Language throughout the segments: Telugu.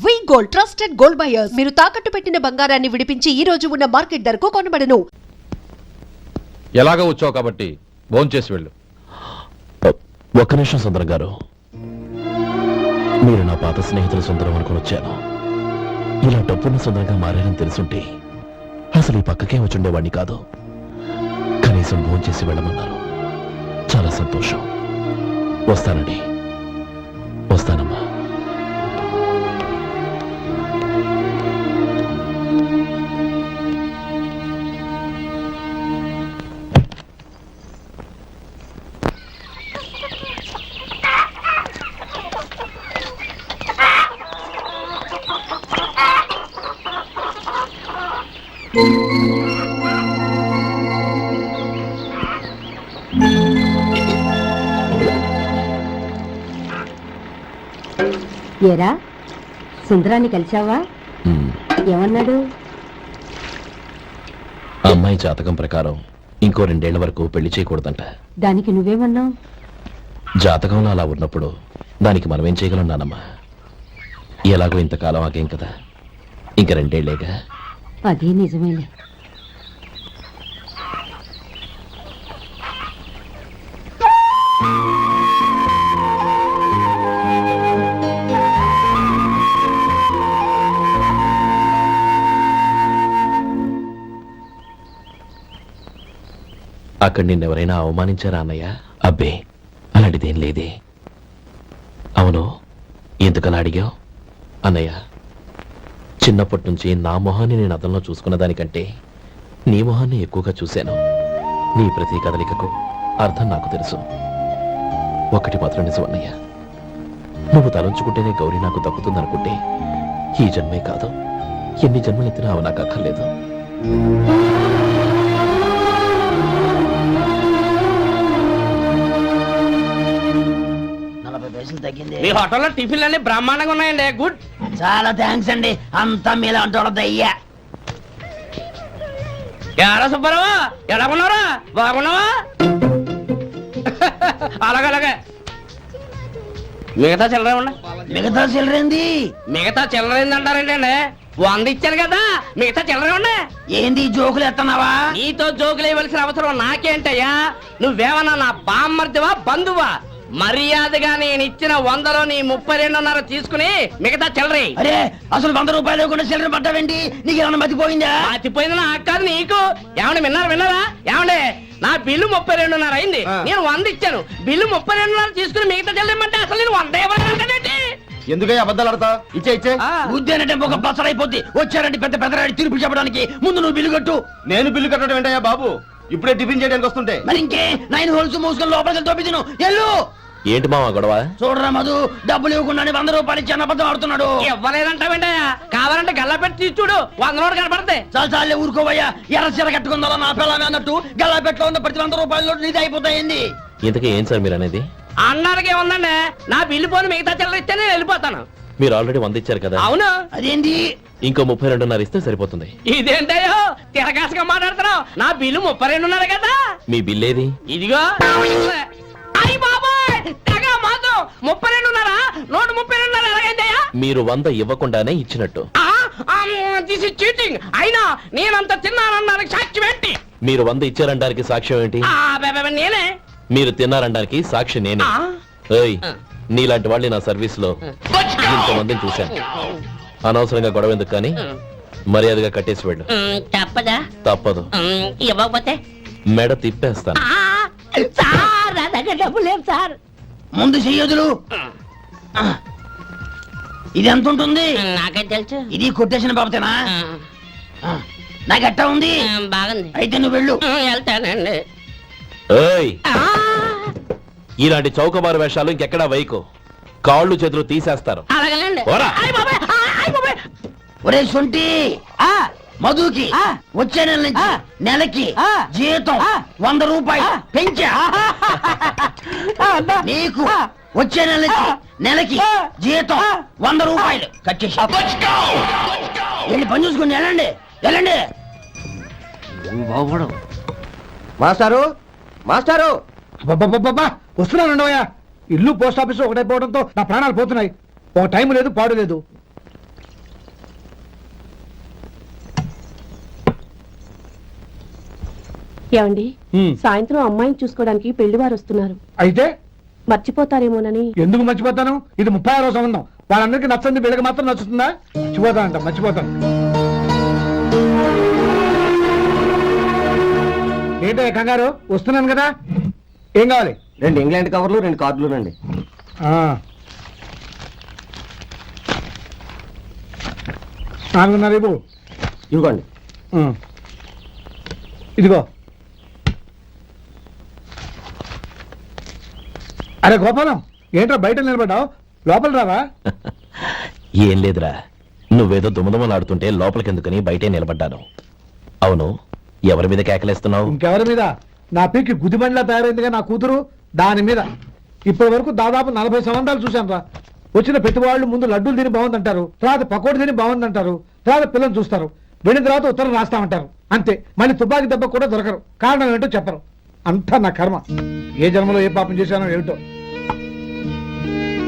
వి గోల్డ్ ట్రస్టెడ్ గోల్డ్ బయర్స్. మీరు తాకట్టు పెట్టిన బంగారాన్ని విడిపించి ఈ రోజు ఉన్న మార్కెట్ ధరకు కొనబడను. ఎలాగో వచ్చావు కాబట్టి భోంచేసి వెళ్ళు. ఒక్క నిమిషం సుందరం గారు, మీరు నా పాత స్నేహితుల సుందరం అనుకుని వచ్చాను. ఇలా డబ్బున్న సుందరంగా మారారని తెలుసుంటే అసలు ఈ పక్కకే వచ్చుండేవాడిని కాదు. కనీసం భోంచేసి వెళ్ళమన్నారు. చాలా సంతోషం. వస్తానండి. వస్తానమ్మా. ఏరా, సుందరాన్ని కలిశావా? ఏమన్నాడు? ఆ అమ్మాయి జాతకం ప్రకారం ఇంకో 2 ఏళ్ల వరకు పెళ్లి చేయకూడదంట. దానికి నువ్వేమన్నావు? జాతకంలో అలా ఉన్నప్పుడు దానికి మనమేం చేయగలం నానమ్మా? ఎలాగో ఇంతకాలం ఆగేం కదా, ఇంక 2 ఏళ్లేగా. అదే నిజమేలే. అక్కడ నిన్నెవరైనా అవమానించారా అన్నయ్య? అబ్బే, అలాంటిదేం లేదే. అవును, ఎందుకలా అడిగావు? అన్నయ్య, చిన్నప్పటి నుంచి నా మొహాన్ని నేను అద్దంలో చూసుకున్న దానికంటే నీ మొహాన్ని ఎక్కువగా చూశాను. నీ ప్రతి కదలికకు అర్థం నాకు తెలుసు. ఒకటి మాత్రం నిజం అన్నయ్య, నువ్వు తలంచుకుంటేనే గౌరీ నాకు దక్కుతుందనుకుంటే ఈ జన్మే కాదు, ఎన్ని జన్మలెత్తినా అవి నాకు అక్కర్లేదు. మీ హోటల్లో టిఫిన్లు అన్ని బ్రహ్మాండంగా ఉన్నాయండి. గుడ్, చాలా థ్యాంక్స్ అండి. అంతా మీలా అంటోళ్ళదయ్యా. ఎలా సుబ్బారావు, ఎలా ఉన్నారా? బాగున్నావా? అలాగే మిగతా చిల్లర ఉన్నా. మిగతా చిల్లరేంది? మిగతా చిల్లరేంది అంటారేంటండి? 100 ఇచ్చాను కదా, మిగతా చిల్లరే ఉన్నా. ఏంది జోకులు ఎత్తన్నావా? నీతో జోకులు ఇవ్వాల్సిన అవసరం నాకేంటయ్యా? నువ్వేమన్నా నా బామ్మర్దివా, బంధువా? మర్యాదగా నేను ఇచ్చిన 100లో నీ 32.5 తీసుకుని మిగతా చిల్లరే. అరే, అసలు 100 రూపాయలు కూడా చిల్లర పట్టావేంటి? నీకు ఏమన్నా మతిపోయిందా? మతిపోయింది నాకు కాదు, నీకు. ఏమండి విన్నారా? ఏమండి, నా బిల్లు 32.5 అయింది. నేను 100 ఇచ్చాను. బిల్లు 32.5 తీసుకుని మిగతా చెల్లిమంటే అసలు నేను 100 ఇవ్వాలంటే ఎందుకయ్యా అబద్ధాలు ఆడతా? ఇచ్చే ఉద్యానంటే ఒక బసరైపోద్ది. వచ్చారంటే పెద్ద పెద్దరాడి తీర్పు చెప్పడానికి ముందు నువ్వు బిల్లు కట్టు. నేను బిల్లు కట్టడం ఏంటయ్యా బాబు? ఇప్పుడే టిఫిన్ చేయడానికి వస్తుంటే మరి ఇంకే 9 హోల్స్ మూసుకొని లోపలికి తోపి తిను. ఎల్లు. ఏంటి మావా గొడవ? చూడరా మధు, డబ్బులు ఇవ్వకుండానే 100 రూపాయలు ఇచ్చి అబద్ధం ఆడుతున్నాడు. ఇవ్వలేదంటావేంటయ్యా? కావాలంటే గల్లా పెట్టి తీసి చూడు, 100 నోటు కనపడతాయి. చాలే ఊరుకోవయ్యా. ఎర్ర చీర కట్టుకుందా నా పిల్లమే అన్నట్టు గల్లాపెట్లో ఉన్న ప్రతి 100 రూపాయలు నీది అయిపోతాయింది. ఇంతకీ ఏం సార్ మీరు అనేది? అన్నారకే ఉందండి. నా బిల్లు పోను మిగతా చిల్లర ఇస్తే నేను వెళ్ళిపోతాను. మీరు ఆల్రెడీ 100 ఇచ్చారు కదా. అవును. అదేంటి? ఇంకో 32.5 ఇస్తే సరిపోతుంది. ఇదేంటయ్యో తిరగాసుగా మాట్లాడుతున్నావు? నా బిల్లు 32.5 కదా. మీ బిల్ ఏది? ఇదిగో. అయ్య బాబాయ్, తెగ మాతో 32.5, 132.5 ఎలాగైందయ్యా? మీరు 100 ఇవ్వకుండానే ఇచ్చినట్టు. This is cheating. అయినా నేనంత తిన్నానన్నానికి సాక్ష్యం ఏంటి? మీరు 100 ఇచ్చారనడానికి సాక్ష్యం ఏంటి? నేనే. మీరు తిన్నారనడానికి సాక్షి నేనే. ఏయ్, నీలాంటి వాళ్ళని నా సర్వీస్ లో ఇంతమందిని చూశాను. అనవసరంగా గొడవ ఎందుకు కానీ మర్యాదగా కట్టేసి వెళ్ళు. తప్పదా? తప్పదు. ఇవ్వకపోతే మెడ తిప్పేస్తాను. సార్, నా దగ్గర డబ్బు లేదు సార్. ముందు చెయ్యదులు. ఇది ఎంత ఉంటుంది? నాకేం తెలుసు. ఇది కొట్టేసిన బాబతేనా? నాకు ఎట్టా ఉంది? బాగుంది. అయితే నువ్వు వెళ్ళు. వెళ్తానండి. ఏయ్, ఇలాంటి చౌకబారు వేషాలు ఇంకెక్కడా వైకు. కాళ్ళు చేతులు తీసేస్తారు. అలాగేనండి. పోరా. ఒరే సొంటి, మధుకి వచ్చే నెల నుంచి నెలకి జీతం 100 రూపాయలు పెంచా. నీకు వచ్చే నెల నుంచి నెలకి జీతం 100 రూపాయలు కట్ చేసి వెళ్ళి పని చూసుకుని వెళ్ళండి. మాస్టారు, మాస్టారు, వస్తున్నానండి. ఇల్లు పోస్ట్ ఆఫీస్ ఒకటైపోవడంతో నా ప్రాణాలు పోతున్నాయి. ఒక టైం లేదు, పాడు లేదు. ఏమండి సాయంత్రం అమ్మాయిని చూసుకోవడానికి పెళ్లివారు వస్తున్నారు. అయితే మర్చిపోతారేమోనని. ఎందుకు మర్చిపోతాను? ఇది 36వ సంబంధం. వాళ్ళందరికీ నచ్చంది వీళ్ళకి మాత్రం నచ్చుతుందా? మర్చిపోతాను. ఏంటో కంగారు, వస్తున్నాను కదా. ఏం కావాలి? 2 ఇంగ్లాండ్ కవర్లు 2 కార్డులు రండి. ఆ. 4:30 ఇవ్వు. ఇవ్వండి. ఇదిగో. అరే గోపాలం, ఏంట్రా బయట నిలబడ్డావు? లోపల రావా? ఏం లేదురా, నువ్వేదో దుమదుమలాడుతుంటే లోపలికెందుకని బయటే నిలబడ్డాను. అవును, ఎవరి మీద కేకలేస్తున్నావు? ఇంకెవరి మీద? నా పీకి గుదిబండ్లా తయారైందిగా నా కూతురు, దాని మీద. ఇప్పటి వరకు దాదాపు 40 సంవత్సరాలు చూశాను రా. వచ్చిన ప్రతి వాళ్ళు ముందు లడ్డూలు తిని బాగుందంటారు, తర్వాత పకోడీ తిని బాగుందంటారు, తర్వాత పిల్లలు చూస్తారు, వెళ్ళిన తర్వాత ఉత్తరం రాస్తామంటారు, అంతే. మళ్ళీ తుపాకీ దెబ్బ కూడా దొరకరు. కారణం ఏంటో చెప్పరు. అంతా నా కర్మ. ఏ జన్మలో ఏ పాపం చేశానో ఏమిటో.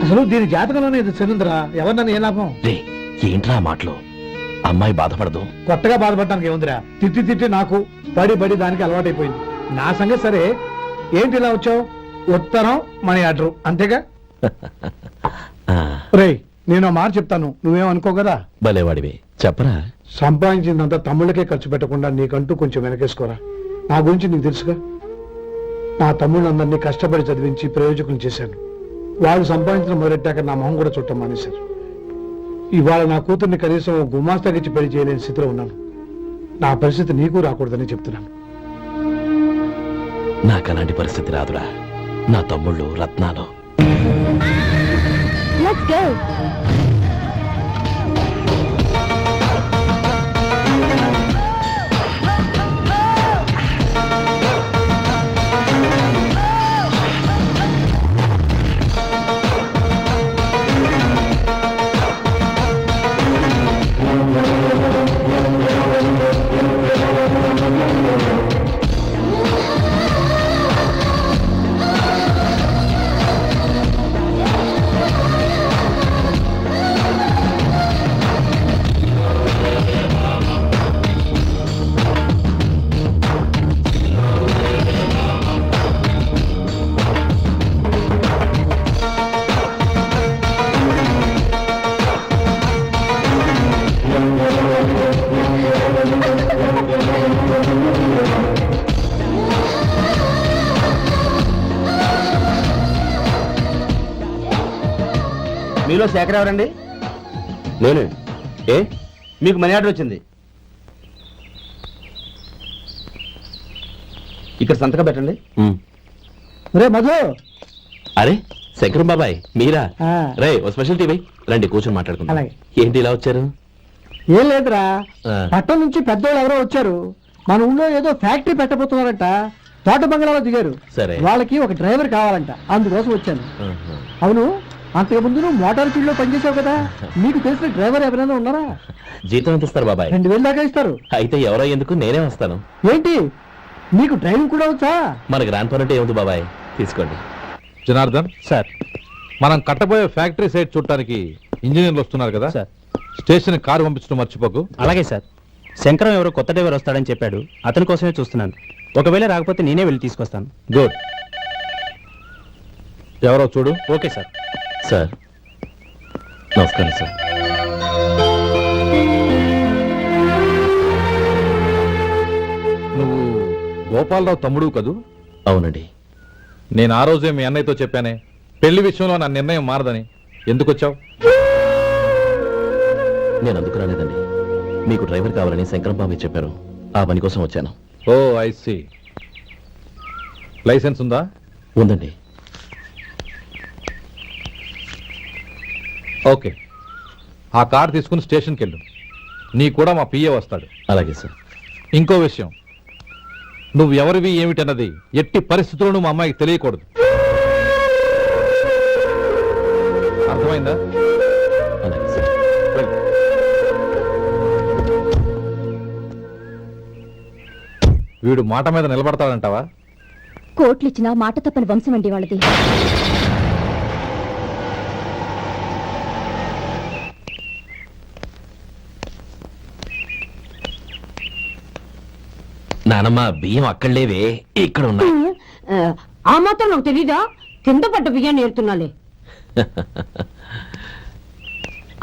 అసలు దీని జాతకంలోనే ఇది చెందుందిరా. ఎవరినన్నా ఏ లాభం? రే, ఏంట్రా ఆ మాటలు? అమ్మాయి బాధపడదు. కొత్తగా బాధపడటానికి ఏముందిరా? తిట్టి నాకు బడి దానికి అలవాటైపోయింది. నా సంగతి సరే, ఏంటి ఇలా వచ్చావు? ఉత్తరం మనీ ఆర్డర్, అంతేగా? ఆ, రేయ్, నేను మాట చెప్తాను, నువ్వేమనుకో కదా. భలేవాడివి, చెప్పరా. సంపాదించిందంతా తమ్ముళ్ళకే ఖర్చు పెట్టకుండా నీకంటూ కొంచెం వెనకేసుకోరా. నా గురించి నీకు తెలుసుగా. నా తమ్ముళ్ళందరినీ కష్టపడి చదివించి ప్రయోజకులు చేశాను. వాళ్ళు సంపాదించడం మొదలెట్టాక నా మొహం కూడా చుట్టం మానేశారు. ఇవాళ నా కూతుర్ని కనీసం గుమాస్తాకిచ్చి పెళ్లి చేయలేని స్థితిలో ఉన్నాను. నా పరిస్థితి నీకు రాకూడదని చెప్తున్నాను. నాకు అలాంటి పరిస్థితి రాదురా. నా తమ్ముళ్ళు రత్నాలు. Let's go. మీలో శేఖర్ ఎవరండి? నేనే. ఏ? మీకు మనీ ఆర్డర్ వచ్చింది. ఇక్కడ సంతకం పెట్టండి. రే మధు. అరే శంకరం బాబాయ్, మీరా? ఆ. రే, ఓ స్పెషల్ టీవీ రండి, కూర్చొని మాట్లాడుకుందాం. అలాగే. ఏంటి ఇలా వచ్చారు? ఏం లేదురా, ఆ. పట్టణం నుంచి పెద్దోళ్ళు ఎవరో వచ్చారు. మన ఊళ్ళో ఏదో ఫ్యాక్టరీ పెట్టబోతున్నారంట. తోట బంగ్లాలో దిగారు. సరే. వాళ్ళకి ఒక డ్రైవర్ కావాలంట, అందుకోసం వచ్చాను. ఆహా. అవును, అంతకుముందు నువ్వు మోటార్ ఫీల్డ్ లో పనిచేసావు కదా, నీకు తెలిసిన డ్రైవర్ ఎవరైనా ఉన్నారా? జీతం ఎంత ఇస్తారు బాబాయ్? 2000 దాకా ఇస్తారు. అయితే ఎవరో ఎందుకు, నేనే వస్తాను. ఏంటి, నీకు డ్రైవింగ్ కూడా వచ్చా? మన గ్రాండ్ పర్ అంటే ఏముంది బాబాయ్, తీసుకోండి. జనార్దన్ సార్, మనం కట్టబోయే ఫ్యాక్టరీ సైట్ చూడటానికి ఇంజనీర్లు వస్తున్నారు కదా సార్. స్టేషన్ కారు పంపించడం మర్చిపోకు. అలాగే సార్. శంకరం ఎవరో కొత్త డ్రైవర్ వస్తాడని చెప్పాడు, అతని కోసమే చూస్తున్నాను. ఒకవేళ రాకపోతే నేనే వెళ్ళి తీసుకొస్తాను. గుడ్. ఎవరో చూడు. Okay sir. సార్ నమస్కారం సార్. నువ్వు గోపాలరావు తమ్ముడు కదూ? అవునండి. నేను ఆ రోజే మీ అన్నయ్యతో చెప్పానే, పెళ్లి విషయంలో నా నిర్ణయం మారదని. ఎందుకు వచ్చావు? నేను అందుకు రాలేదండి. మీకు డ్రైవర్ కావాలని శంకరం బాబాయ్ చెప్పారు, ఆ పని కోసం వచ్చాను. ఓ ఐ సీ. లైసెన్స్ ఉందా? ఉందండి. ఓకే, ఆ కార్ తీసుకుని స్టేషన్కి వెళ్ళు. నీ కూడా మా పిఏ వస్తాడు. అలాగే సార్. ఇంకో విషయం, నువ్వు ఎవరివి ఏమిటన్నది ఎట్టి పరిస్థితుల్లోనూ మా అమ్మాయికి తెలియకూడదు. అర్థమైందా? అలాగే సార్. వెళ్ళు. వీడు మాట మీద నిలబడతాడంటావా? కోట్లిచ్చినా మాట తప్పని వంశం అండి వాళ్ళది. నానమ్మ బియ్యం అక్కడ లేవే ఇక్కడ ఉన్నాయి. ఆ మాత్రం నాకు తెలీదా? కింద పడ్డ బియ్యాన్ని ఏరుతున్నాలే.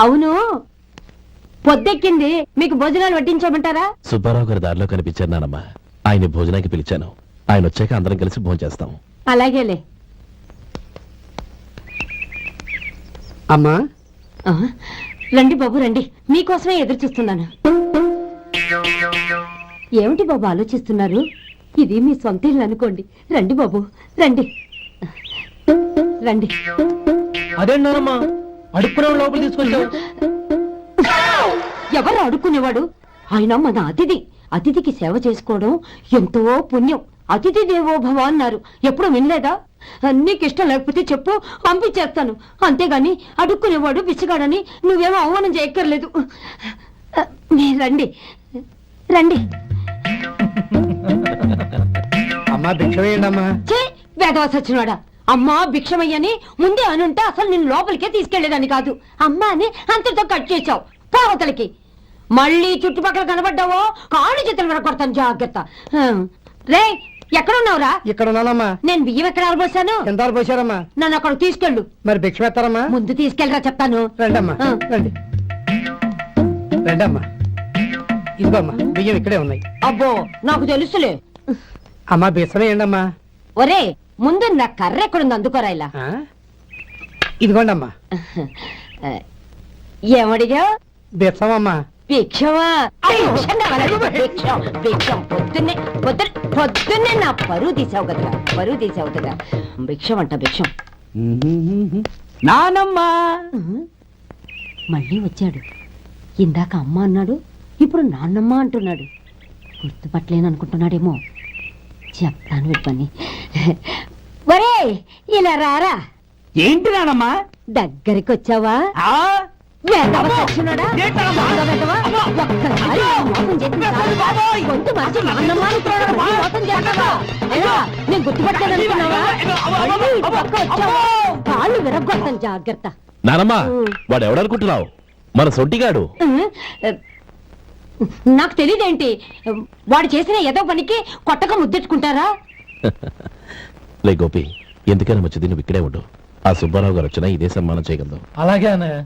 అవును, పొద్దెక్కింది, మీకు భోజనాలు వడ్డించమంటారా? సుబ్బారావు గారి దారిలో కనిపించారు నానమ్మ. ఆయన భోజనానికి పిలిచాను. ఆయన వచ్చాక అందరం కలిసి భోజనం చేస్తాం. అలాగేలే. అమ్మా ఆ, రండి బాబు రండి, మీకోసమే ఎదురు చూస్తున్నాను. ఏమిటి బాబు ఆలోచిస్తున్నారు? ఇది మీ సొంత ఇల్లు అనుకోండి. రండి బాబు రండి రండి. అదేంటమ్మా అడుక్కునే లోపల తీసుకొచ్చావు? ఎవరు అడుక్కునేవాడు? ఆయన మన అతిథి. అతిథికి సేవ చేసుకోవడం ఎంతో పుణ్యం. అతిథి దేవో భవ అన్నారు. ఎప్పుడు వినలేదా? నీకు ఇష్టం లేకపోతే చెప్పు, పంపించేస్తాను. అంతేగాని అడుక్కునేవాడు బిచ్చగాడని నువ్వేమో అవమానం చేయక్కర్లేదు. మీరు రండి రండి. అమ్మా భిక్ష వేయండి అమ్మా. చే వేదవ సచ్చినవాడా, అమ్మా భిక్షమయ్యని ముందే అనుంటే అసలు నిన్ను లోపలికే తీసుకెళ్లేదని కాదు. అమ్మా అని అంతతో కట్ చేశావు. పావతలకి మళ్ళీ చుట్టుపక్కల కనబడ్డావో కాళ్ళు చేతులు వినకొడతాను, జాగ్రత్త. రే ఎక్కడున్నావురా? ఇక్కడ ఉన్నానమ్మా. నేను బియ్యం ఎక్కడ ఆరబోసాను? ఎంత పోసారమ్మా? నన్ను అక్కడ తీసుకెళ్ళు. మరి భిక్ష పెడతారమ్మా? ముందు తీసుకెళ్ళరా చెప్తాను. రండమ్మా రండి రండమ్మా. ఇదిగోమ్మా బియ్యం ఇక్కడే ఉన్నాయి. అబ్బో నాకు తెలుసులే. అమ్మా బిచ్చ వేయండి అమ్మా. ఒరే ముందు నా కర్ర ఎక్కడుంది, అందుకోరా ఇలా. ఇదిగోండి అమ్మా. ఏమడిగా? బిచ్చమమ్మా. భిక్షమా? భిక్షం కావాలా? భిక్షం భిక్షం. పొద్దున్నే నా పరువు తీసావు కదరా, పరువు తీసావు కదా. భిక్షం అంట భిక్షం. నానమ్మా మళ్ళీ వచ్చాడు. ఇందాక అమ్మ అన్నాడు, ఇప్పుడు నాన్నమ్మ అంటున్నాడు. గుర్తుపట్టలేననుకుంటున్నాడేమో. చెప్తాను వీడి పని. ఒరే ఇలా రారా. ఏంటి నానమ్మా? దగ్గరికి వచ్చావా? వేదవ సచ్చినోడా? దొంగ వేదవ. ఒక్కసారి మోసం చేసిన చాలు. గొంతు మార్చి నాన్నమ్మ అనుకున్నాడు, మోసం చేస్తావా? ఎలా? నేను గుర్తుపట్టలేదనుకున్నావా? మళ్ళీ ఇటు పక్క వచ్చావా? కాళ్ళు విరగ్గొడతాను, జాగ్రత్త. నానమ్మ వాడు ఎవడనుకుంటున్నావు? మన సొంటిగాడు. నాకు తెలియదేంటి? వాడు చేసిన ఏదో పనికి కొట్టక ముద్దెట్టుకుంటారా? లే గోపి, ఎందుకైనా మంచిది నువ్వు ఇక్కడే ఉండు. ఆ సుబ్బారావు గారు వచ్చినా ఇదే సన్మానం చేయగలదు. అలాగే అన్నయ్య.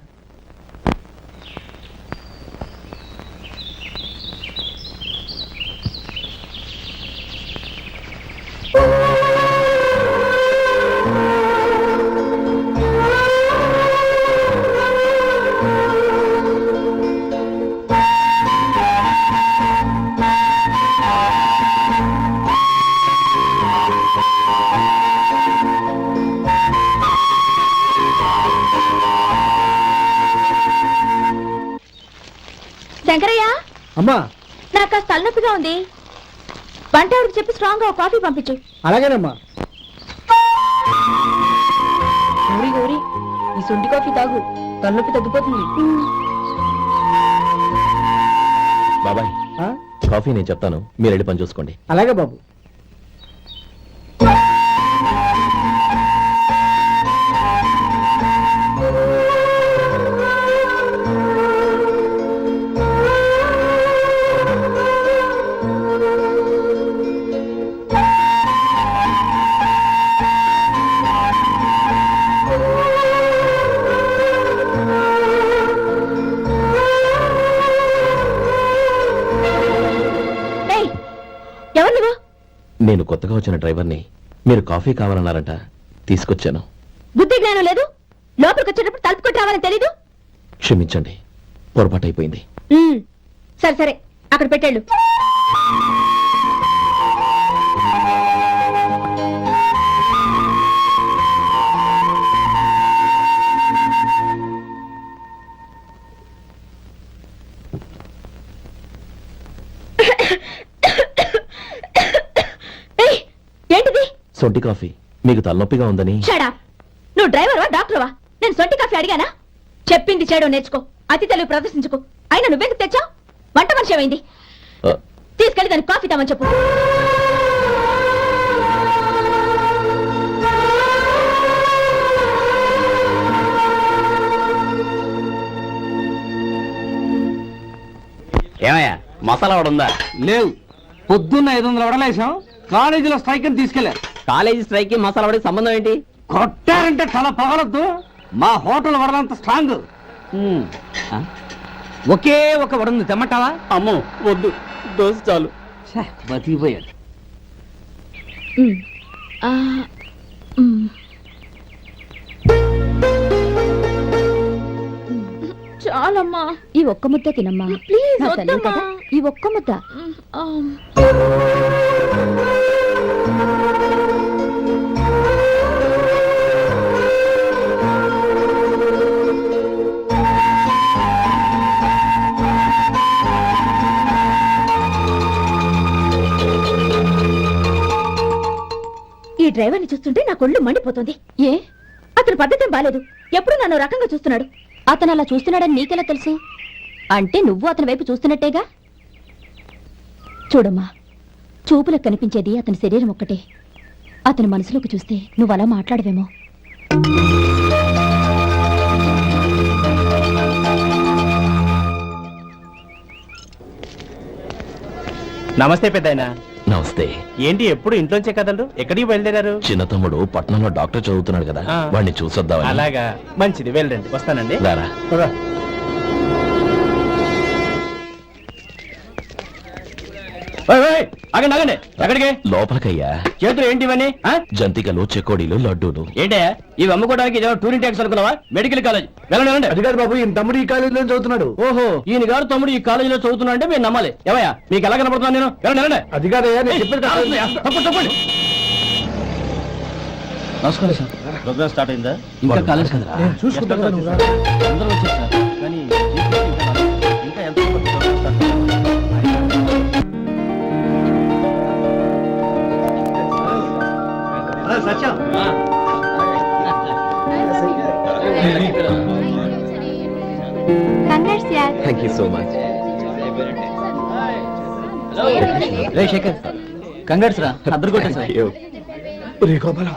శంకరయ్య, అమ్మా నాకు కాస్త తలనొప్పిగా ఉంది. వంట ఆవిడకి చెప్పి స్ట్రాంగ్ గా కాఫీ పంపించు. అలాగేనమ్మా. గౌరీ గౌరీ, ఈ సొంటి కాఫీ తాగు, తలనొప్పి తగ్గిపోతుంది. బాబాయ్ కాఫీ నేను చెప్తాను, మీరు వెళ్ళి పని చూసుకోండి. అలాగే బాబు. ఎవరు నువ్వు? నేను కొత్తగా వచ్చిన డ్రైవర్ని. మీరు కాఫీ కావాలన్నారంట, తీసుకొచ్చాను. బుద్ధి జ్ఞానం లేదు. లోపలికి వచ్చేటప్పుడు తలుపు కొట్టి రావాలని తెలీదు. క్షమించండి, పొరపాటు అయిపోయింది. సరే సరే, అక్కడ పెట్టేళ్ళు. ఏంటిది? సొంటి కాఫీ. మీకు తలనొప్పిగా ఉందని. షడా, నువ్వు డ్రైవర్వా డాక్టర్వా? నేను సొంటి కాఫీ అడిగానా? చెప్పింది చేయడం నేర్చుకో, అతి తెలివి ప్రదర్శించుకో. అయినా నువ్వెందుకు తెచ్చావు? వంట మనిషి ఏమైంది? తీసుకెళ్ళి దానికి కాఫీ తామని చెప్పు. ఏమయ్యా మసాలా వాడు ఉందా? లేవు. పొద్దున్న 500 వడలేసాం, కాలేజీలో స్ట్రైక్ అని తీసుకెళ్లారు. కాలేజీ స్ట్రైక్ కి మసాలా వడకి సంబంధం ఏంటి? కొట్టారంటే తల పగలొద్దు, మా హోటల్ వడలంత స్ట్రాంగ్. ఒకే ఒక వడ తెమ్మంటావా? అమ్మో వద్దు, దోశ చాలు. బతికిపోయాడు. చాలమ్మా, ఈ ఒక్క ముద్ద తినమ్మా ప్లీజ్ నా తల్లి కదా, ఈ ఒక్క ముద్ద. ఈ డ్రైవర్ని చూస్తుంటే నా కొళ్ళు మండిపోతుంది. ఏ అతని పద్ధతి బాలేదు, ఎప్పుడు నన్ను రకంగా చూస్తున్నాడు. అతను అలా చూస్తున్నాడని నీకెలా తెలుసు? అంటే నువ్వు అతని వైపు చూస్తున్నట్టేగా. చూడమ్మా, చూపులకు కనిపించేది అతని శరీరం ఒక్కటే. అతని మనసులోకి చూస్తే నువ్వు అలా మాట్లాడవేమో. నమస్తే పెద్దాయన. నమస్తే. ఏంటి ఎప్పుడు ఇంట్లోంచే కదలరు? ఎక్కడికి బయలుదేరారు? చిన్న తమ్ముడు పట్నంలో డాక్టర్ చదువుతున్నాడు కదా, ఆ. వాడిని చూసొద్దామని. అలాగా, మంచిది, వెళ్ళండి. వస్తానండి. రారా. ఆగండి ఆగండి, ఎక్కడికి? లోపలికయ్యా. చేతులు ఏంటి ఇవన్నీ? జంతికలు, చెకోడీలు, లడ్డూలు. ఏంటే ఇవి అమ్ముకోవడానికి ఇదేమో టూరింగ్ ట్యాక్స్ అనుకున్నావా? మెడికల్ కాలేజ్, వెళ్ళండి వెళ్ళండి. అది కాదు బాబు, ఈయన తమ్ముడు ఈ కాలేజీలో చదువుతున్నాడు. ఓహో, ఈయన గారు తమ్ముడు ఈ కాలేజీలో చదువుతున్నా అంటే మీరు నమ్మాలి. ఏవయ్యా మీకు ఎలా కనపడుతున్నాను నేను? వెళ్ళండి వెళ్ళండి. అది కాదయ్యా, నేను చెప్పేది కాదు. తప్పండి తప్పండి. నమస్కారం సార్. ప్రోగ్రామ్ స్టార్ట్ అయిందా? ఇంకా కాలేజ్ కదా, నేను చూసుకుంటాను కదా, నువ్వు రా. అందరూ వచ్చారు సార్, కానీ ఇంకా ఎంత ప్రోగ్రామ్ స్టార్ట్ అవ్వాలి? సత్యం, థ్యాంక్ యూ సో మచ్. రే శేఖర్, కంగాడ్స్ రా, అద్దరు కొట్టేసా. రే గోపాల,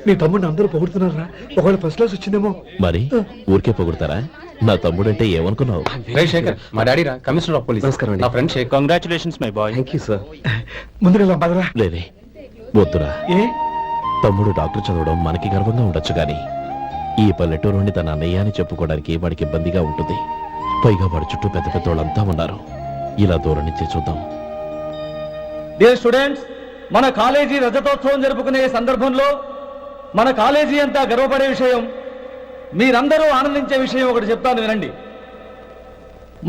నీ తమ్ముడిని అందరూ పొగుడుతున్నారా? ఒకవేళ ఫస్ట్ క్లాస్ వచ్చిందేమో. మరి ఊరికే పొగుడతారా? నా తమ్ముడంటే ఏమనుకున్నావు? శేఖర్, మా డాడీ రా, కమిషనర్ ఆఫ్ పోలీస్. నమస్కారం అండి. నా friend Shekar. Congratulations my boy. Thank you sir. ముందుగా పదరా. లేదే, వద్దురా. ఏ తమ్ముడు డాక్టర్ చదవడం మనకి గర్వంగా ఉండొచ్చు కానీ ఈ పల్లెటూరు నుండి తన అన్నయ్య అని చెప్పుకోవడానికి వాడికి ఇబ్బందిగా ఉంటుంది. పైగా వాడి చుట్టూ పెద్ద పెద్ద వాళ్ళంతా ఉన్నారు. ఇలా దూరం నుంచి చూద్దాం. డియర్ స్టూడెంట్స్, మన కాలేజీ రజతోత్సవం జరుపుకునే సందర్భంలో మన కాలేజీ అంతా గర్వపడే విషయం, మీరందరూ ఆనందించే విషయం ఒకటి చెప్తాను వినండి.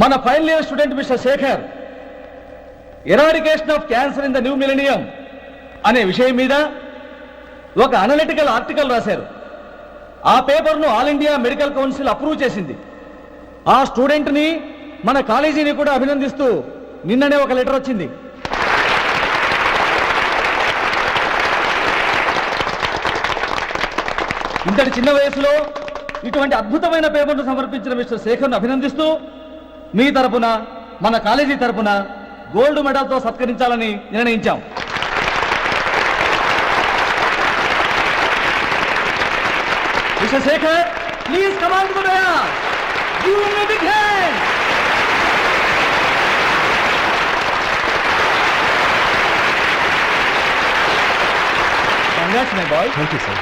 మన final year student mister Shekar eradication of cancer in the new millennium అనే విషయం మీద ఒక అనలిటికల్ ఆర్టికల్ రాశారు. ఆ పేపర్ను all India Medical Council approve చేసింది. ఆ స్టూడెంట్ని, మన కాలేజీని కూడా అభినందిస్తూ నిన్ననే ఒక లెటర్ వచ్చింది. ఇంతటి చిన్న వయసులో ఇటువంటి అద్భుతమైన పేపర్ను సమర్పించిన మిస్టర్ శేఖర్ను అభినందిస్తూ మీ తరపున, మన కాలేజీ తరపున గోల్డ్ మెడల్తో సత్కరించాలని నిర్ణయించాం. Mister Shekhar, please come on to the dais. Give me big hand. Congrats my boy. Thank you sir.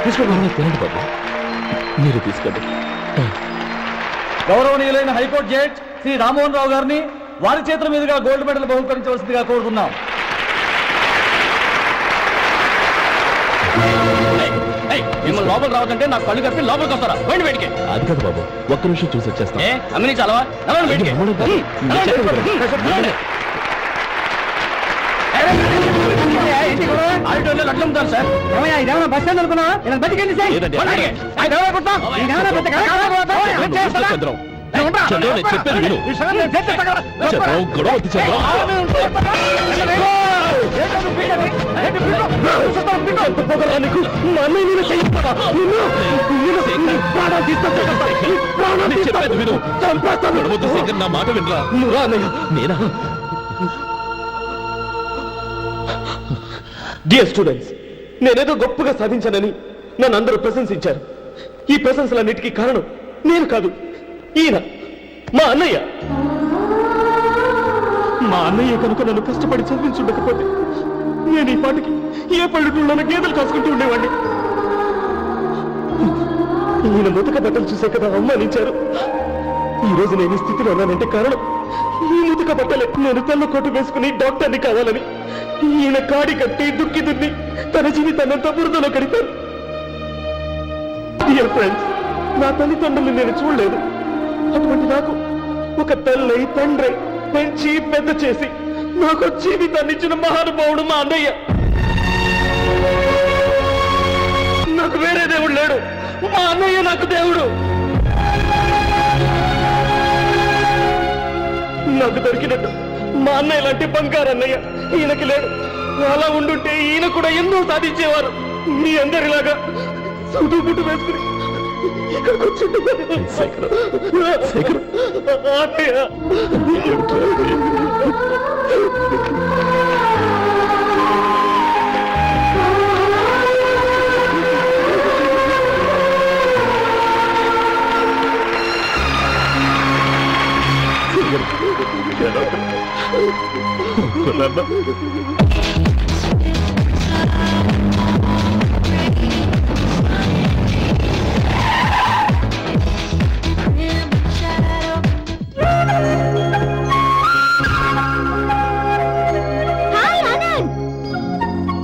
తీసుకోండి, తినండి బాబు. మీరు తీసుకోండి. గౌరవనీయులైన హైకోర్టు జడ్జ్ శ్రీ రామ్మోహన్ రావు గారిని వారి చేతుల మీదుగా గోల్డ్ మెడల్ బహుకరించవలసిందిగా కోరుతున్నాం. మిమ్మల్ని లోపల రావద్దంటే నాకు కళ్ళు కప్పి లోపలికి వస్తారా? పోయింది బయటికి. అది కాదు బాబు, ఒక్క నిమిషం చూసి వచ్చేస్తాం. అమ్మిని చాలవా? నడవండి బయటికి. ఆడిటోరియంలో లడ్లు అమ్ముతారు సార్. ఇదేమన్నా బస్ స్టాండ్ అనుకున్నా? బతికెళ్ళి లేదండి. చంద్రం, చంద్రం, నేను చెప్పేది విను. చంద్రం, గొడవ వద్దు చంద్రం. నీకు మా అన్నయ్య నేను చెయ్యకపోతా. నేను చెప్పేది విను. గొడవ వద్దు శేఖర్, నా మాట వినరా. నువ్వు రా అన్నయ్య. నేనా? డియర్ స్టూడెంట్స్, నేనేదో గొప్పగా సాధించానని నన్ను అందరూ ప్రశంసించారు. ఈ ప్రశంసలన్నిటికీ కారణం నేను కాదు, ఈయన మా అన్నయ్య. మా అన్నయ్య కనుక నన్ను కష్టపడి చదివించుండకపోతే నేను ఈ పాటికి ఏ పల్లెటూళ్ళలో గేదెలు కాసుకుంటూ ఉండేవాడిని. ఈయన ముతక బట్టలు చూసే కదా అవమానించారు. ఈ రోజు నేను ఈ స్థితిలో ఉన్నానంటే కారణం ఈ ముతక బట్టలే. నేను తెల్ల కోటు వేసుకుని డాక్టర్ని కావాలని ఈయన కాడి కట్టి దుక్కి దున్ని తన జీవితాన్నంతా బురదలో గడిపారు. డియర్ ఫ్రెండ్స్, నా తల్లిదండ్రులు నేను చూడలేదు. అటువంటి నాకు ఒక తల్లి తండ్రి పెంచి పెద్ద చేసి నాకు జీవితాన్ని ఇచ్చిన మహానుభావుడు మా అన్నయ్య. నాకు వేరే దేవుడు లేడు, మా అన్నయ్య నాకు దేవుడు. నాకు దొరికినట్టు మా అన్నయ్య లాంటి బంగారు అన్నయ్య ఈయనకి లేడు. అలా ఉండుంటే ఈయన కూడా ఎన్నో సాధించేవారు. మీ అందరిలాగా సుడు బుట్టు వేసుకుని ఇక్కడికి వచ్చి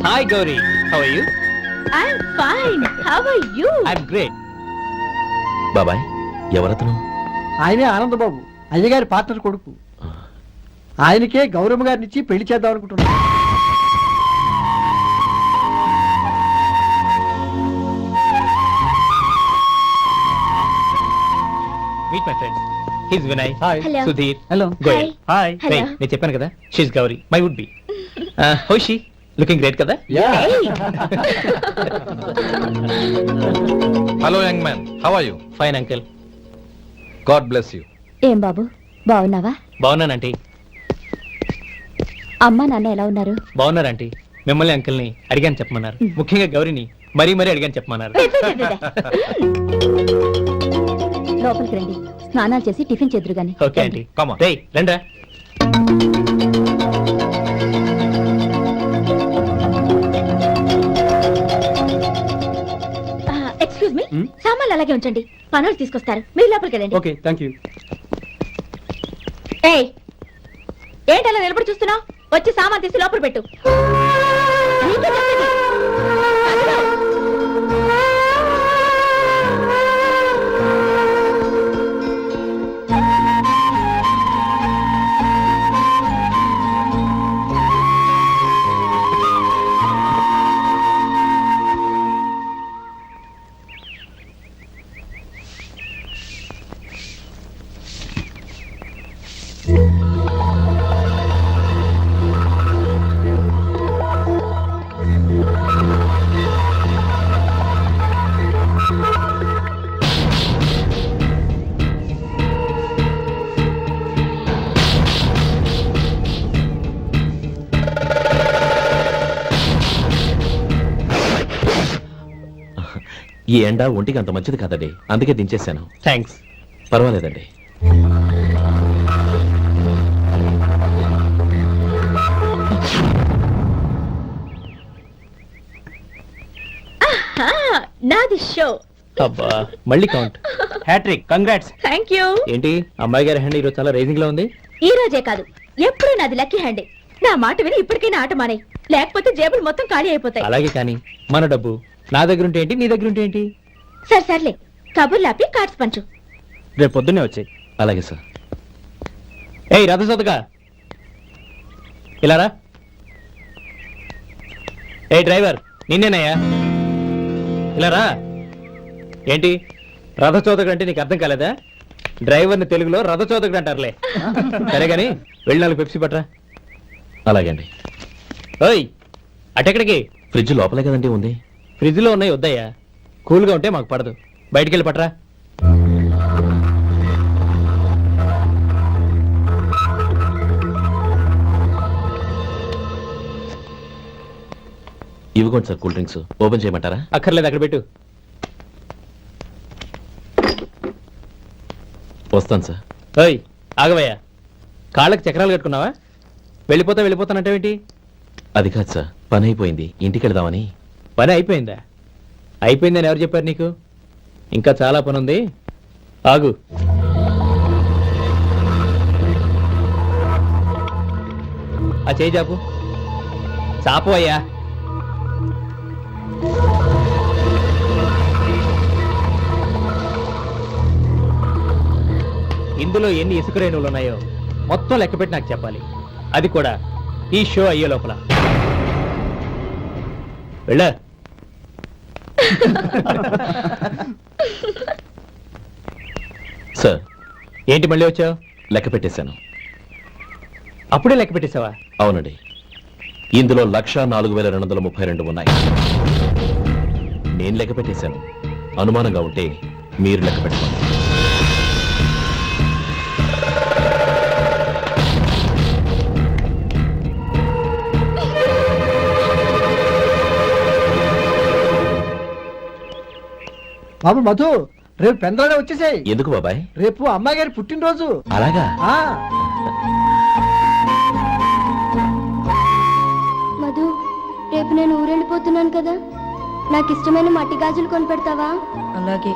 hi Gauri, how are you? I'm fine. How are you? I'm great. బాబాయ్, ఎవరతను? ఆయనే ఆనందబాబు, అయ్యగారి పార్ట్నర్ కొడుకు. ఆయనకే గౌరమ్మ గారిని ఇచ్చి పెళ్లి చేద్దాం అనుకుంటున్నాను. Meet my friend. His Vinay. Hi. Hello. Sudheer. Hello. Goyal. Hi. Hello. నేను చెప్పాను కదా, she's Gauri, my would be. How she? Looking great కదా? Hello young man, how are you? Fine uncle. God bless you. ఏం బాబు, బాగున్నావా? బాగున్నానంటీ. అమ్మా నాన్న ఎలా ఉన్నారు? బాగున్నారంటీ. మిమ్మల్ని అంకిల్ని అడిగాను చెప్పమన్నారు. ముఖ్యంగా గౌరీని మరీ మరీ అడిగాను చెప్పమన్నారు. లోపలికి రండి, స్నానాలు చేసి టిఫిన్ చేద్దరు గాని. Okay aunty. Come on. రేయ్ రండ్రా. ఎక్స్క్యూజ్ మీ, సామాన్లు అలాగే ఉంచండి, పనులు తీసుకొస్తారు. మీరు లోపలికి వెళ్ళండి. Okay, thank you. ఏయ్, ఏంటి అలా నిలబడి చూస్తున్నావు? వచ్చి సామాన్ తీసి లోపల పెట్టు. నీకే చెప్పేది. అదిగో. ఈ ఎండ ఒంటికి అంత మంచిది కాదండి, అందుకే దించేశాను. థ్యాంక్స్. పర్వాలేదండి. నాది షో. అబ్బా, మళ్ళీ count. Hattrick, congrats. Thank you. ఏంటి అమ్మాయి గారి హ్యాండ్ ఈరోజు చాలా రైజింగ్ లో ఉంది? ఈ రోజే కాదు, ఎప్పుడు నాది లక్కీ హ్యాండే. నా మాట విని ఇప్పటికైనా ఆట మానే, లేకపోతే జేబులు మొత్తం ఖాళీ అయిపోతాయి. అలాగే కానీ మన డబ్బు నా దగ్గర ఉంటే ఏంటి, నీ దగ్గర ఉంటే ఏంటి? సరే సర్లే, కబుర్లు ఆపి కార్డ్స్ పంచు. రేపు పొద్దున్నే వచ్చాయి. అలాగే సార్. ఏయ్ రథసోదక, ఇలా రా. ఏ డ్రైవర్, నిన్నేనయ్యా, ఇలా రా. ఏంటి రథచోదకుడు అంటే నీకు అర్థం కాలేదా? డ్రైవర్ని తెలుగులో రథచోదకుడు అంటారులే. సరే గాని వెళ్ళి 4 పెప్సీ పట్రా. అలాగే అండి. ఓయ్, అటెక్కడికి? ఫ్రిడ్జ్ లోపలే కదండి ఉంది. ఫ్రిడ్జ్ లో ఉన్నాయి, వద్దయ్యా. కూల్గా ఉంటే మాకు పడదు. బయటికి వెళ్ళి పట్రా. ఇవ్వకోండి సార్ కూల్ డ్రింక్స్. ఓపెన్ చేయమంటారా? అక్కర్లేదు, అక్కడ పెట్టు. వస్తాను సార్. ఓయ్ ఆగవయ్యా, కాళ్ళకి చక్రాలు కట్టుకున్నావా? వెళ్ళిపోతానంటావేంటి? అది కాదు సార్, పని అయిపోయింది, ఇంటికి వెళదామని. పని అయిపోయిందా? అయిపోయిందని ఎవరు చెప్పారు నీకు? ఇంకా చాలా పని ఉంది, ఆగు. ఆ చేయి చాపు. చాపు అయ్యా. ఇందులో ఎన్ని ఇసుక రేణువులు ఉన్నాయో మొత్తం లెక్కపెట్టి నాకు చెప్పాలి. అది కూడా ఈ షో అయ్యే లోపల. వెళ్ళ. సార్, ఏంటి మళ్ళీ వచ్చావు? లెక్క పెట్టేశాను. అప్పుడే లెక్క పెట్టేశావా? అవునండి, ఇందులో 1,04,232 ఉన్నాయి. నేను లెక్క పెట్టేశాను. అనుమానంగా ఉంటే మీరు లెక్క పెట్టండి. బాబు మధు, రేపు పెందలాడే వచ్చేసాయి. ఎందుకు బాబాయ్? రేపు అమ్మాయి గారి పుట్టినరోజు. అలాగా? మధు, రేపు నేను ఊరెళ్ళిపోతున్నాను కదా, నాకు ఇష్టమైన మట్టి గాజులు కొనిపెడతావా? అలాగే.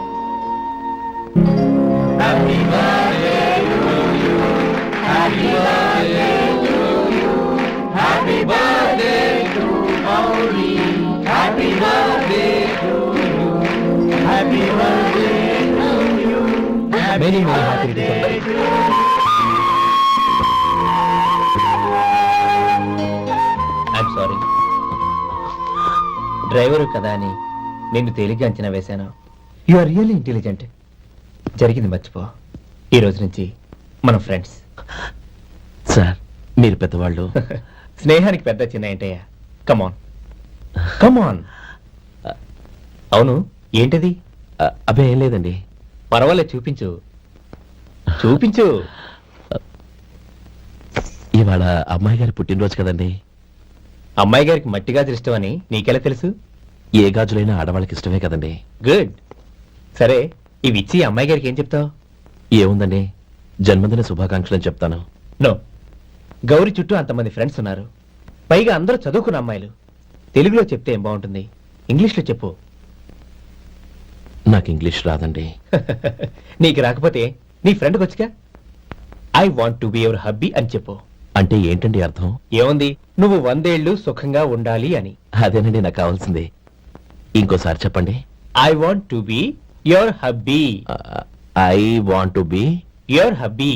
Many happy returns. I'm sorry. Driver కదా అని నిన్ను తేలిగ్గా అంచనా వేశాను. You are really intelligent. జరిగింది మర్చిపో. ఈ రోజు నుంచి మనం ఫ్రెండ్స్. సార్, మీరు పెద్దవాళ్ళు. స్నేహానికి పెద్ద చిన్న ఏంటయ్యా? కమాన్ కమాన్. అవును, ఏంటది? అబ్బే ఏం లేదండి. పర్వాలేదు, చూపించు చూపించు. ఇవాళ అమ్మాయి గారి పుట్టినరోజు కదండి. అమ్మాయి గారికి మట్టి గాజులు ఇష్టం అని నీకెలా తెలుసు? ఏ గాజులైనా ఆడవాళ్ళకి ఇష్టమే కదండి. గుడ్. సరే, ఇవి ఇచ్చి అమ్మాయి గారికి ఏం చెప్తావు? ఏముందండి, జన్మదిన శుభాకాంక్షలు అని చెప్తాను. నో, గౌరీ చుట్టూ అంతమంది ఫ్రెండ్స్ ఉన్నారు, పైగా అందరూ చదువుకున్న అమ్మాయిలు. తెలుగులో చెప్తే ఏం బాగుంటుంది? ఇంగ్లీష్లో చెప్పు. నాకు ఇంగ్లీష్ రాదండి. నీకు రాకపోతే నీ ఫ్రెండ్కి వచ్చిగా I want to be your hubby అని చెప్పు. అంటే ఏంటండి అర్థం? ఏముంది, నువ్వు 100 ఏళ్ళు సుఖంగా ఉండాలి అని. అదేనండి నాకు కావాల్సింది. ఇంకోసారి చెప్పండి. I want to be your hubby. I want to be your hubby.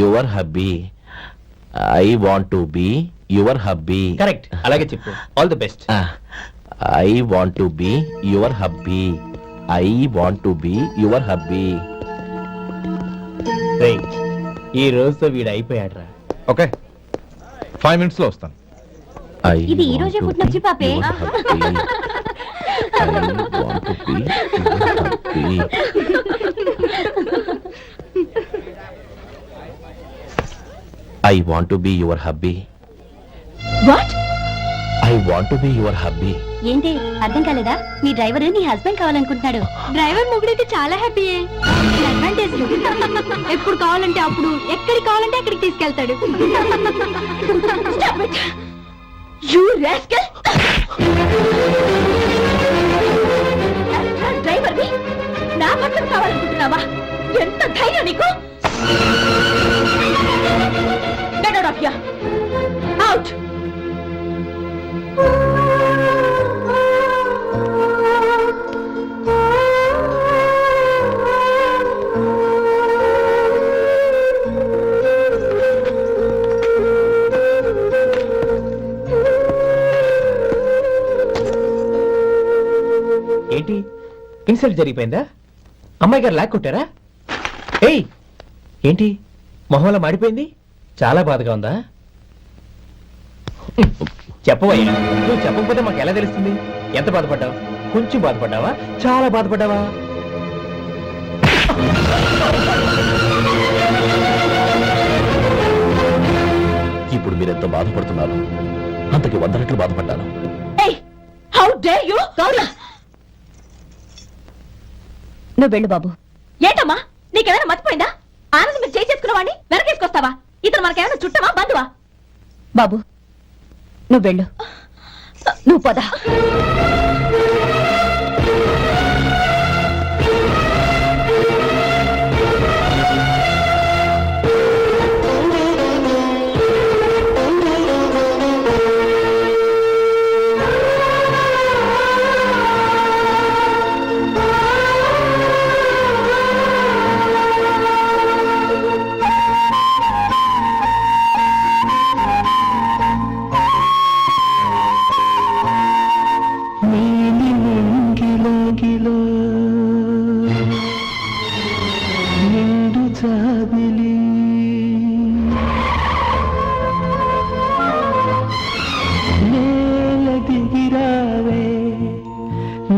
Your hubby. I want to be your hubby. Correct, అలాగే చెప్పు. All the best. I want to be your hubby. I want to be your hubby. ఈ రోజుతో వీడు అయిపోయాడ్రా. ఓకే, 5 minutes లో వస్తాను. ఇది ఈ రోజే పుట్టినొచ్చి పాపే. I want to be your hubby. What? I want to be your hubby. ఏంటి అర్థం కాలేదా? మీ డ్రైవర్ నీ హస్బెండ్ కావాలనుకుంటున్నాడు. డ్రైవర్ మొగుడైతే చాలా హ్యాపీయే. అడ్వాంటేజ్ ఎప్పుడు కావాలంటే అప్పుడు, ఎక్కడికి కావాలంటే అక్కడికి తీసుకెళ్తాడు. You rascal! డ్రైవర్ ని నా పక్కన కావాలనుకుంటున్నావా? ఎంత ధైర్యం నీకు? Get out of here! Out! ఏంటి, ఇన్సల్ట్ జరిగిపోయిందా? అమ్మాయి గారు లాక్ కొట్టారా? ఏయ్, ఏంటి మొహంలో మాడిపోయింది? చాలా బాధగా ఉందా? చెప్పవయ్యా, నువ్వు చెప్పకపోతే మాకు ఎలా తెలుస్తుంది? ఎంత బాధపడ్డావు? కొంచెం బాధపడ్డావా? చాలా బాధపడ్డావా? ఇప్పుడు మీరెంత బాధపడుతున్నారు, అంతకి 100 రెట్లు బాధపడ్డాను. Hey, how dare you? Gauri నువ్వు వెళ్ళు బాబు. ఏంటమ్మా నీకేమైనా మర్చిపోయిందా? ఆనందం మీరు చేసుకున్న వాడిని వెనకేసుకొస్తావా? ఇతను మనకేమైనా చుట్టమా బంధువా? బాబు నువ్వు వెళ్ళు. నువ్వు పద.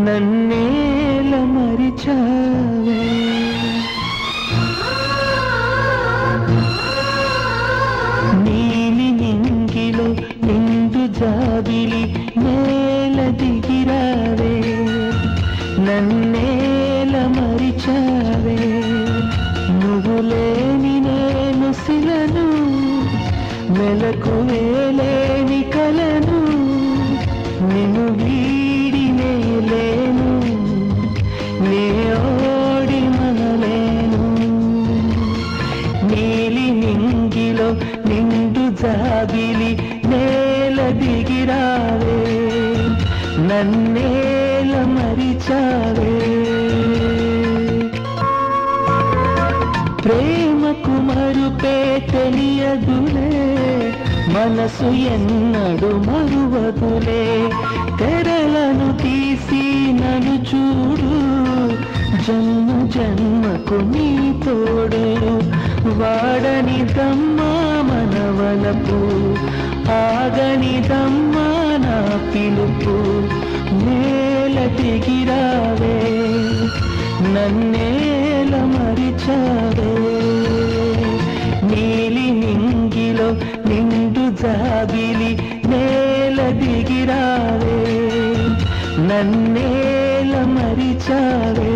నన్నేల మరిచావే నీలి నింగిలో నిండు జాబిలి నేల దిగిరావే నన్నేల మరిచావే నువ్వు లేని నేను శిలను మెలకు వేలేని కలను నిన్ను వీడి లేను నే ఓడి మనలేను నీలి నింగిలో నిండు జాబిలి నేల దిగిరావే నన్నేల మరిచావే ప్రేమకు మరుపే తెలియదులే మనసు ఎన్నడు మరువదులే తెరలను తీసి నన్ను చూడు జన్మ జన్మకు నీ తోడు వాడని దమ్మా మనవలపు ఆగని దమ్మా నా పిలుపు నేల దిగిరావే నన్నేల మరిచావే నీలి నింగిలో నిండు జాబిలి నేల దిగిరావే నన్నేల మరిచావే